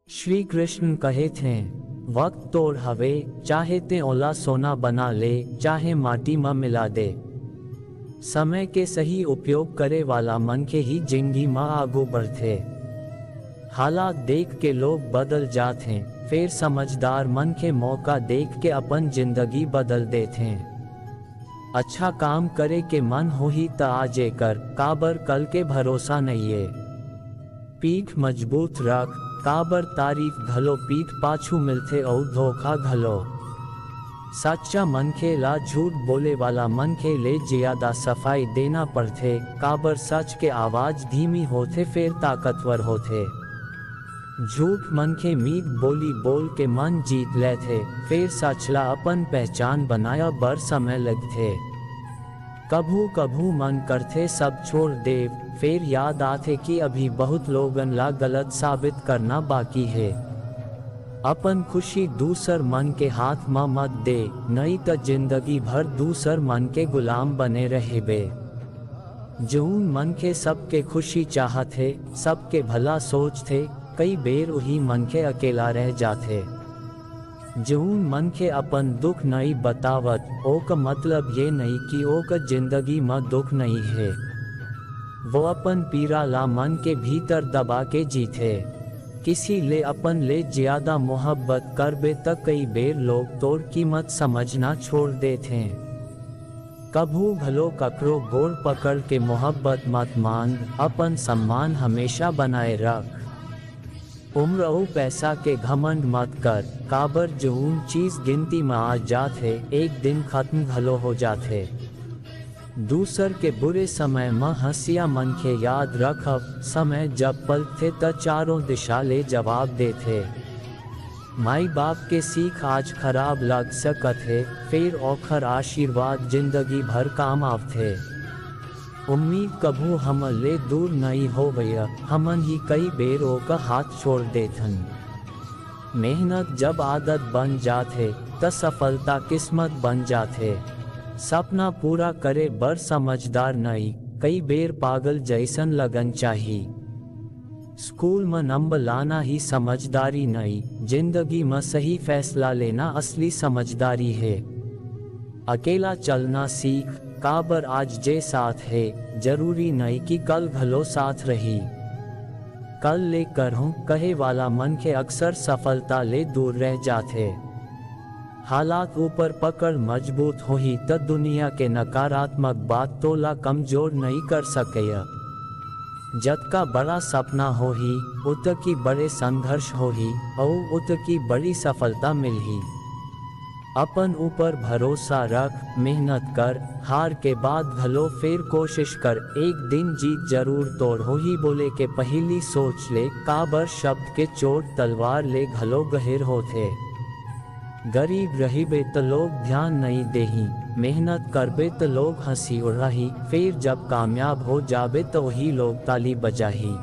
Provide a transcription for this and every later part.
श्री कृष्ण कहे थे, वक्त तोड़ हवे, चाहे ते ओला सोना बना ले, चाहे माटी में मिला दे। समय के सही उपयोग करे वाला मन के ही जिंदगी में आगू बढ़ते। हालात देख के लोग बदल जाते हैं, फिर समझदार मन के मौका देख के अपन जिंदगी बदल देते हैं। अच्छा काम करे के मन हो ही त आजे कर, काबर कल के भरोसा नहीं है। पीठ मजबूत रख, काबर तारीफ घलो पीठ पाछू मिलते और धोखा घलो। सच्चा मन के ला झूठ बोले वाला मन के ले ज्यादा सफाई देना पड़ते, काबर सच के आवाज धीमी होते फिर ताकतवर होते। झूठ मन के मीठ बोली बोल के मन जीत लेते, फिर सचला अपन पहचान बनाया बर समय लगते। कभू कभू मन करते सब छोड़ दे, फिर याद आते कि अभी बहुत लोगन ला गलत साबित करना बाकी है। अपन खुशी दूसर मन के हाथ में मत दे, नहीं तो जिंदगी भर दूसर मन के गुलाम बने रहे बे। जून मन के सबके खुशी चाहते, सबके भला सोचते, कई बेर वही मन के अकेला रह जाते। जून मन के अपन दुख नहीं बतावत, ओक मतलब ये नहीं कि ओक जिंदगी में दुख नहीं है। वो अपन पीरा ला मन के भीतर दबा के जीते। किसी ले अपन ले ज्यादा मोहब्बत करबे तक कई बेर लोग तोड़ कीमत समझना छोड़ देते। कभू भलो ककरो गोड़ पकड़ के मोहब्बत मत मान, अपन सम्मान हमेशा बनाए रख। उम्र और पैसा के घमंड मत कर, काबर जून चीज गिनती में आ जाते, एक दिन खत्म भलो हो जाते। दूसर के बुरे समय में हंसिया मन के याद रखब, समय जब पलते त चारों दिशा ले जवाब देते। माई बाप के सीख आज खराब लग सकत है, फिर औखर आशीर्वाद जिंदगी भर काम आवते। उम्मीद कभू हम ले दूर नहीं हो गया, हमन ही कई बेरों का हाथ छोड़ देथन। मेहनत जब आदत बन जाते, त सफलता किस्मत बन जाते। सपना पूरा करे बर समझदार नहीं, कई बेर पागल जैसन लगन चाहिए। स्कूल में नंबर लाना ही समझदारी नहीं, जिंदगी में सही फैसला लेना असली समझदारी है। अकेला चलना सीख, काबर आज जे साथ है, जरूरी नहीं कि कल भलो साथ रही। कल ले कर हूँ कहे वाला मन के अक्सर सफलता ले दूर रह जाते। हालात ऊपर पकड़ मजबूत हो ही तो दुनिया के नकारात्मक बात तोला कमजोर नहीं कर सके। जत का बड़ा सपना हो ही, उत की बड़े संघर्ष हो ही, और उत की बड़ी सफलता मिल ही। अपन ऊपर भरोसा रख, मेहनत कर, हार के बाद भलो फिर कोशिश कर, एक दिन जीत जरूर तोड़ हो ही बोले के पहली सोच ले, काबर शब्द के चोट तलवार ले घलो गहिर होते। गरीब रहिबे तो लोग ध्यान नहीं देही, मेहनत करबे तो लोग हंसी उड़ाही, फिर जब कामयाब हो जाबे तो वही लोग ताली बजाही।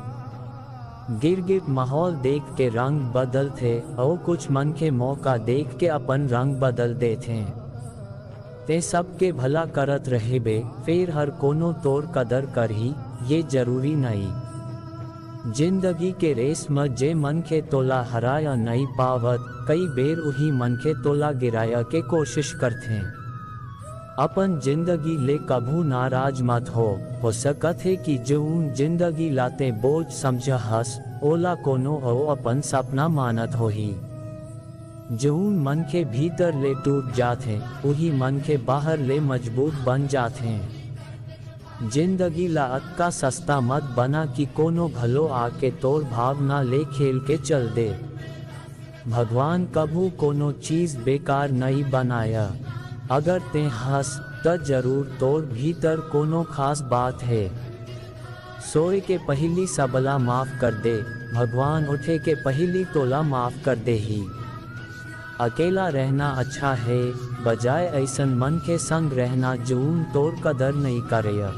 गिरगिट माहौल देख के रंग बदलते, और कुछ मन के मौका देख के अपन रंग बदल देते। ते सबके भला करत रहेबे, फिर हर कोनो तोर कदर करही, ये जरूरी नहीं। जिंदगी के रेस में जे मन के तोला हराया नहीं पावत, कई बेर उही मन के तोला गिराया के कोशिश करते। अपन जिंदगी ले कभू नाराज मत हो सकत है कि जून जिंदगी लाते बोझ समझ हस, ओला कोनो हो अपन सपना मानत हो ही। जून मन के भीतर ले टूट जाते, उही मन के बाहर ले मजबूत बन जाते। जिंदगी ला अक्का सस्ता मत बना कि कोनो भलो आके तोर भावना ले खेल के चल दे। भगवान कभू कोनो चीज बेकार नहीं बनाया, अगर ते हंस त जरूर तोर भीतर कोनो खास बात है। सोए के पहली सबला माफ कर दे, भगवान उठे के पहली तोला माफ कर दे ही। अकेला रहना अच्छा है, बजाय ऐसन मन के संग रहना जून तोर कदर नहीं करे।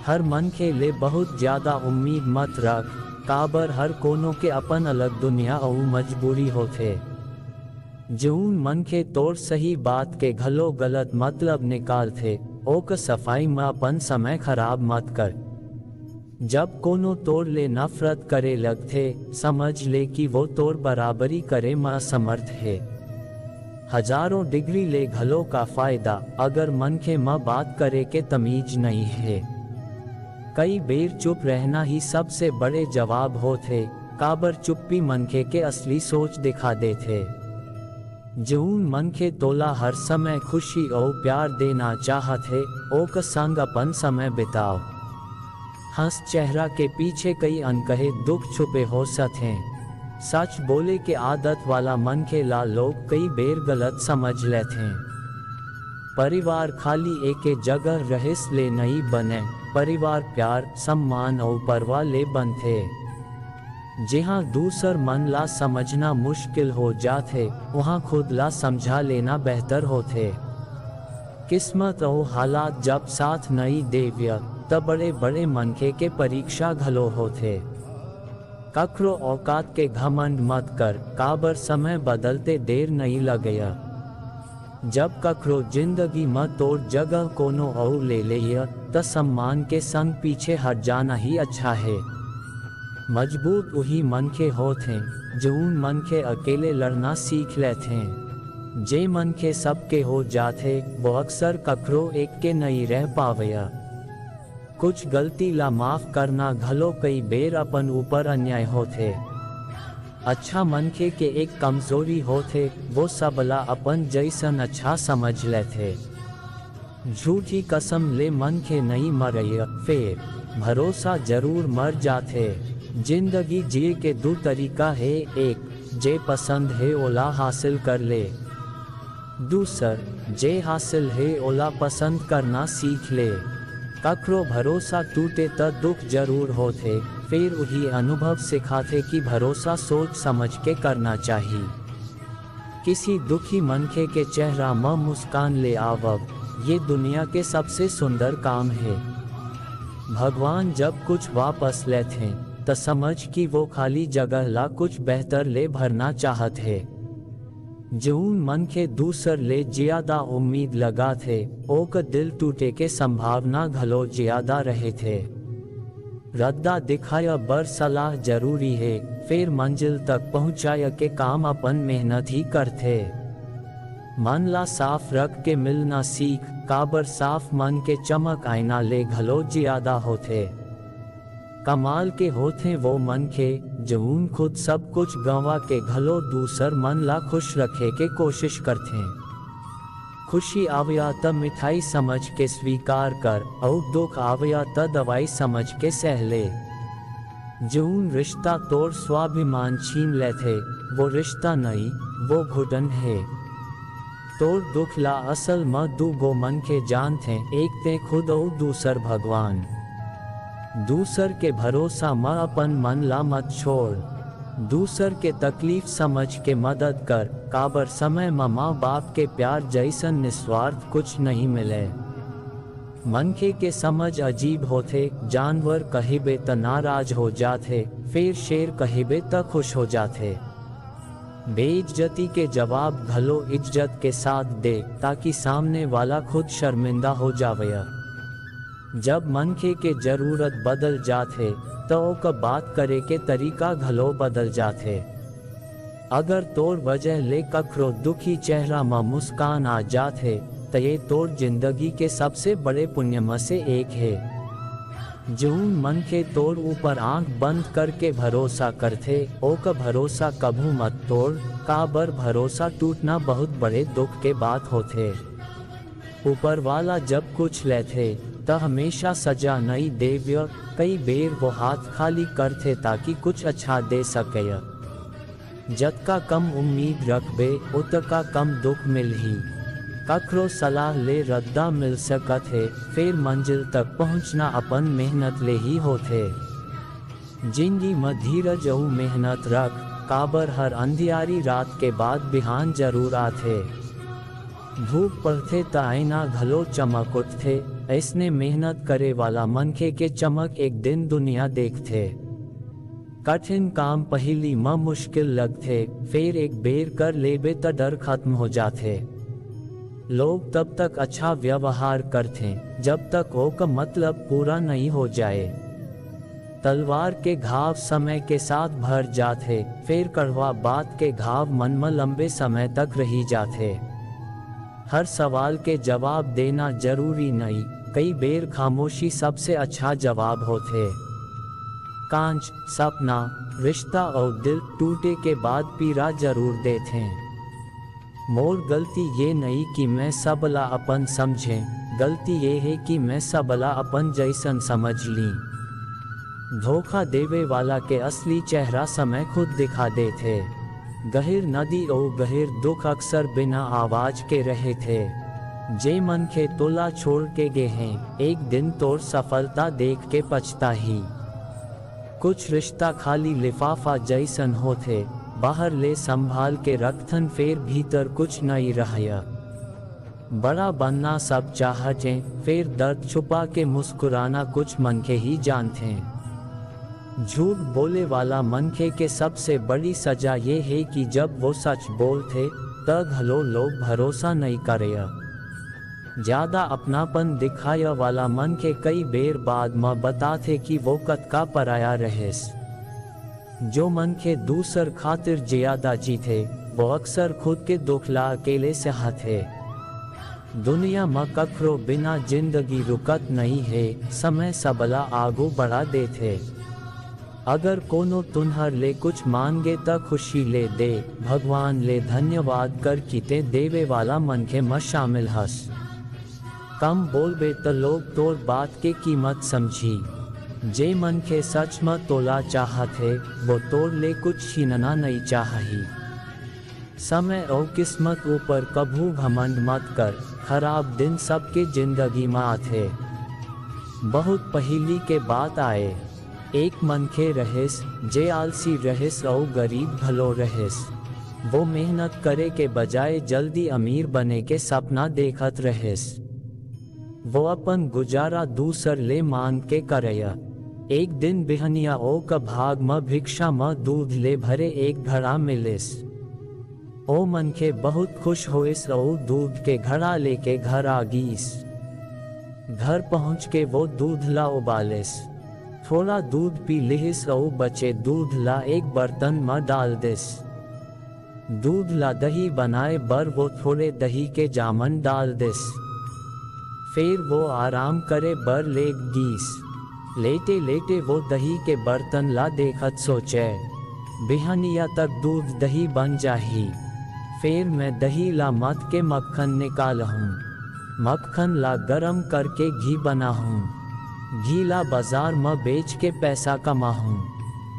हर मन के ले बहुत ज्यादा उम्मीद मत रख, काबर हर कोनो के अपन अलग दुनिया और मजबूरी होते। जून मन के तोड़ सही बात के घलो गलत मतलब निकालते, ओक सफाई में अपन समय खराब मत कर। जब कोनो तोड़ ले नफरत करे लगथे, समझ ले कि वो तोड़ बराबरी करे में असमर्थ है। हजारों डिग्री ले घलो का फायदा, अगर मनखे में बात करे के तमीज नहीं है। कई बेर चुप रहना ही सबसे बड़े जवाब होते, काबर चुप्पी मनखे के असली सोच दिखा देते। जऊन मनखे तोला हर समय खुशी और प्यार देना चाहते, ओक संग अपन समय बिताओ। हंस चेहरा के पीछे कई अनकहे दुख छुपे हो सकते। सच बोले के आदत वाला मनखे ला लोग कई बेर गलत समझ लेते। परिवार खाली एक जगह रहिस ले नहीं बने, परिवार प्यार, सम्मान और परवाह ले बनते। जहाँ दूसर मन ला समझना मुश्किल हो जाते, वहाँ खुद ला समझा लेना बेहतर होते। किस्मत और हालात जब साथ नहीं देव्य, तब बड़े बड़े मनखे के परीक्षा घलो होते। कखरो औकात के घमंड मत कर, काबर समय बदलते देर नहीं लगेया। जब कखरो जिंदगी में तोड़ जगह कोनो और ले लिया, त सम्मान के संग पीछे हट जाना ही अच्छा है। मजबूत वही मनखे होते, जऊन मनखे अकेले लड़ना सीख लेते। जे मनखे सबके हो जाते, वो अक्सर कखरो एक के नहीं रह पावया। कुछ गलती ला माफ करना घलो कई बेर अपन ऊपर अन्याय होते। अच्छा मनखे के एक कमजोरी होते, वो सबला अपन जैसन अच्छा समझ लेते। झूठी कसम ले मनखे नहीं मरया, फिर भरोसा जरूर मर जाते। जिंदगी जिए के दो तरीका है, एक जे पसंद है ओला हासिल कर ले, दूसर जे हासिल है ओला पसंद करना सीख ले। कखरो भरोसा टूटे त दुख जरूर होते, फिर वही अनुभव सिखाते कि भरोसा सोच समझ के करना चाहिए। किसी दुखी मनखे के चेहरा में मुस्कान ले आवब, ये दुनिया के सबसे सुंदर काम है। भगवान जब कुछ वापस लेते, त समझ कि वो खाली जगह ला कुछ बेहतर ले भरना चाहत है। जऊन मनखे दूसर ले ज्यादा उम्मीद लगा थे, ओक दिल टूटे के संभावना घलो ज्यादा रहे थे। रद्दा दिखाया बर सलाह जरूरी है, फिर मंजिल तक पहुँचाया के काम अपन मेहनत ही करते। मन ला साफ रख के मिलना सीख, काबर साफ मन के चमक आईना ले घलो ज्यादा होते। कमाल के होते वो मनखे, जऊन खुद सब कुछ गंवा के घलो दूसर मन ला खुश रखे के कोशिश करते। खुशी आवया त मिठाई समझ के स्वीकार कर, और दुख आवया त दवाई समझ के सह ले। जऊन रिश्ता तोड़ स्वाभिमान छीन लेते, वो रिश्ता नहीं, वो घुटन है। तोड़ दुख ला असल में दू गो मनखे जानते, एक ते खुद और दूसर भगवान। दूसर के भरोसा में अपन मन ला मत छोड़, दूसर के तकलीफ समझ के मदद कर, काबर समय में माँ बाप के प्यार जैसन निस्वार्थ कुछ नहीं मिले। मनखे के समझ अजीब होते, जानवर कहिबे त नाराज हो जाते, फिर शेर कहिबे त खुश हो जाते। बेइज्जती के जवाब घलो इज्जत के साथ दे, ताकि सामने वाला खुद शर्मिंदा हो जावया। जब मनखे के जरूरत बदल जाते, तो ओका बात करे के तरीका घलो बदल जाते। अगर तोड़ वजह ले कखरो दुखी चेहरा में मुस्कान आ जाते, तो ये तोड़ जिंदगी के सबसे बड़े पुण्य में से एक है। जऊन मनखे तोड़ ऊपर आंख बंद करके भरोसा करते, ओका भरोसा कभू मत तोड़, काबर भरोसा टूटना बहुत बड़े दुख के बात होते। ऊपर वाला जब कुछ लेते, त हमेशा सजा नहीं देव्य, कई बेर वो हाथ खाली करते ताकि कुछ अच्छा दे सके। जतका कम उम्मीद रखबे, उतका कम दुख मिल ही। कखरो सलाह ले रद्दा मिल सकत है, फिर मंजिल तक पहुँचना अपन मेहनत ले ही होते। जिंदगी में धीरज और मेहनत रख, काबर हर अंधियारी रात के बाद बिहान जरूर आते। धूप पड़ते त आईना घलो चमक उठते, ऐसने मेहनत करे वाला मनखे के चमक एक दिन दुनिया देखते। कठिन काम पहली में मुश्किल लगते, फिर एक बेर कर लेबे त डर खत्म हो जाते। लोग तब तक अच्छा व्यवहार करते, जब तक ओका मतलब पूरा नहीं हो जाए। तलवार के घाव समय के साथ भर जाते, फिर कड़वा बात के घाव मन में लंबे समय तक रही जाते। हर सवाल के जवाब देना जरूरी नहीं, कई बेर खामोशी सबसे अच्छा जवाब होते। कांच, सपना, रिश्ता और दिल टूटे के बाद पीड़ा जरूर देते। मोर गलती ये नहीं कि मैं सबला अपन समझें, गलती ये है कि मैं सबला अपन जैसन समझ ली। धोखा देवे वाला के असली चेहरा समय खुद दिखा देते। गहिर नदी और गहिर दुख अक्सर बिना आवाज के रहे थे। जे मन के तोला छोड़ के गए हैं, एक दिन तोर सफलता देख के पछता ही। कुछ रिश्ता खाली लिफाफा जैसन होते, बाहर ले संभाल के रखथन फिर भीतर कुछ नहीं रहा। बड़ा बनना सब चाहते, फिर दर्द छुपा के मुस्कुराना कुछ मन के ही जानते। झूठ बोले वाला मनखे के सबसे बड़ी सजा ये है कि जब वो सच बोलते तब हलो लोग भरोसा नहीं करे। ज्यादा अपनापन दिखाया वाला मनखे कई बेर बाद में बताते कि वो कतका पराया रहेस। जो मनखे दूसर खातिर ज्यादा जीते, वो अक्सर खुद के दुखला अकेले सहते। दुनिया में कखरो बिना जिंदगी रुकत नहीं है, समय सबला आगू बढ़ा देते। अगर कोनो तुन्हर ले कुछ मांगे त खुशी ले दे, भगवान ले धन्यवाद कर कीते देवे वाला मन के में शामिल हस। कम बोलबे त लोग तोर बात के कीमत समझी। जे मन के सच में तोला चाहते, वो तोर ले कुछ छीनना नहीं चाही। समय और किस्मत ऊपर कभू घमंड मत कर, खराब दिन सबके जिंदगी में आते। बहुत पहली के बात आए, एक मनखे रहेस जे आलसी रहेस और गरीब भलो रहेस। वो मेहनत करे के बजाय जल्दी अमीर बने के सपना देखत रहेस। वो अपन गुजारा दूसर ले मांग के करया। एक दिन बिहनिया ओ का भाग में भिक्षा में दूध ले भरे एक घड़ा मिलेस। ओ मनखे बहुत खुश होइस और दूध के घड़ा लेके घर आ गईस। घर पहुँच के वो दूध ला उबालेस। थोड़ा दूध पी लिहिस और बचे दूध ला एक बर्तन में डाल देस। दूध ला दही बनाए बर वो थोड़े दही के जामन डाल देस। फिर वो आराम करे बर लेट गीस। लेटे लेटे वो दही के बर्तन ला देखत सोचे, बिहनिया तक दूध दही बन जाही। फिर मैं दही ला मत के मक्खन निकालहूँ, मक्खन ला गरम करके घी बनाहूँ, घी ला बाजार में बेच के पैसा कमाहूँ।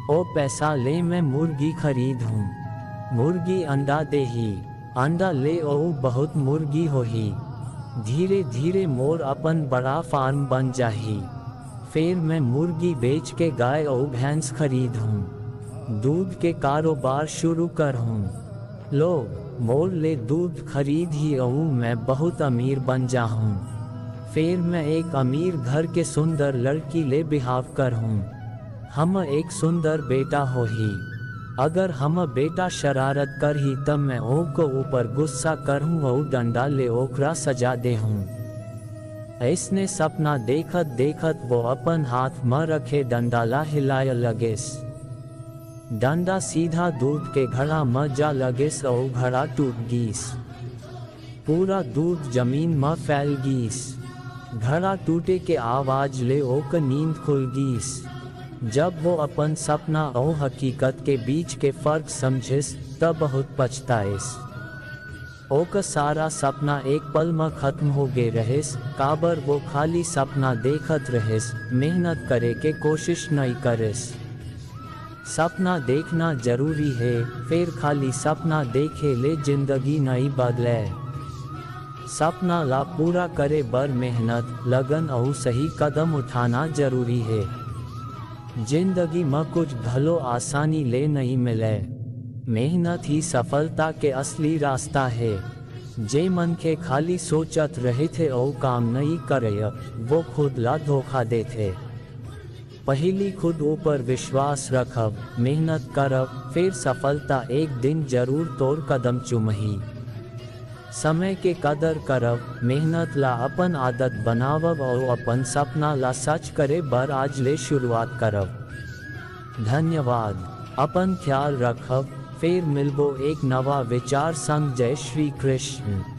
ओ पैसा ले मैं मुर्गी खरीदूँ, मुर्गी अंडा देही, अंडा ले ओ बहुत मुर्गी होही। धीरे धीरे मोर अपन बड़ा फार्म बन जाही। फिर मैं मुर्गी बेच के गाय और भैंस खरीदूँ, दूध के कारोबार शुरू करहूँ। लोग मोर ले दूध खरीद ही और मैं बहुत अमीर बन जाऊँ। फिर मैं एक अमीर घर के सुंदर लड़की ले बिहाव करहूँ। हम एक सुंदर बेटा हो ही। अगर हम बेटा शरारत कर ही तब मैं ओक को ऊपर गुस्सा करहूँ और डंडा ले ओकरा सजा दे हूँ। ऐसने सपना देखत देखत वो अपन हाथ में रखे डंडा ला हिलाय लगेस। डंडा सीधा दूध के घड़ा में जा लगेस और घड़ा टूट गीस। पूरा दूध जमीन में फैल गीस। घड़ा टूटे के आवाज ले ओक नींद खुल गईस। जब वो अपन सपना और हकीकत के बीच के फर्क समझिस तब बहुत पछताइस। ओक सारा सपना एक पल में खत्म हो गए रहेस, काबर वो खाली सपना देखत रहेस, मेहनत करे के कोशिश नहीं करेस। सपना देखना जरूरी है, फिर खाली सपना देखे ले जिंदगी नहीं बदले। सपना ला पूरा करे बर मेहनत, लगन और सही कदम उठाना जरूरी है। जिंदगी में कुछ भलो आसानी ले नहीं मिले, मेहनत ही सफलता के असली रास्ता है। जे मन के खाली सोचत रहे थे और काम नहीं करे, वो खुद ला धोखा देते। पहली खुद ऊपर विश्वास रखब, मेहनत करब, फिर सफलता एक दिन जरूर तोर कदम चुमही। समय के कदर करब, मेहनत ला अपन आदत बनावब और अपन सपना ला सच करे बर आज ले शुरुआत करब। धन्यवाद। अपन ख्याल रखब, फेर मिलबो एक नवा विचार संग। जय श्री कृष्ण।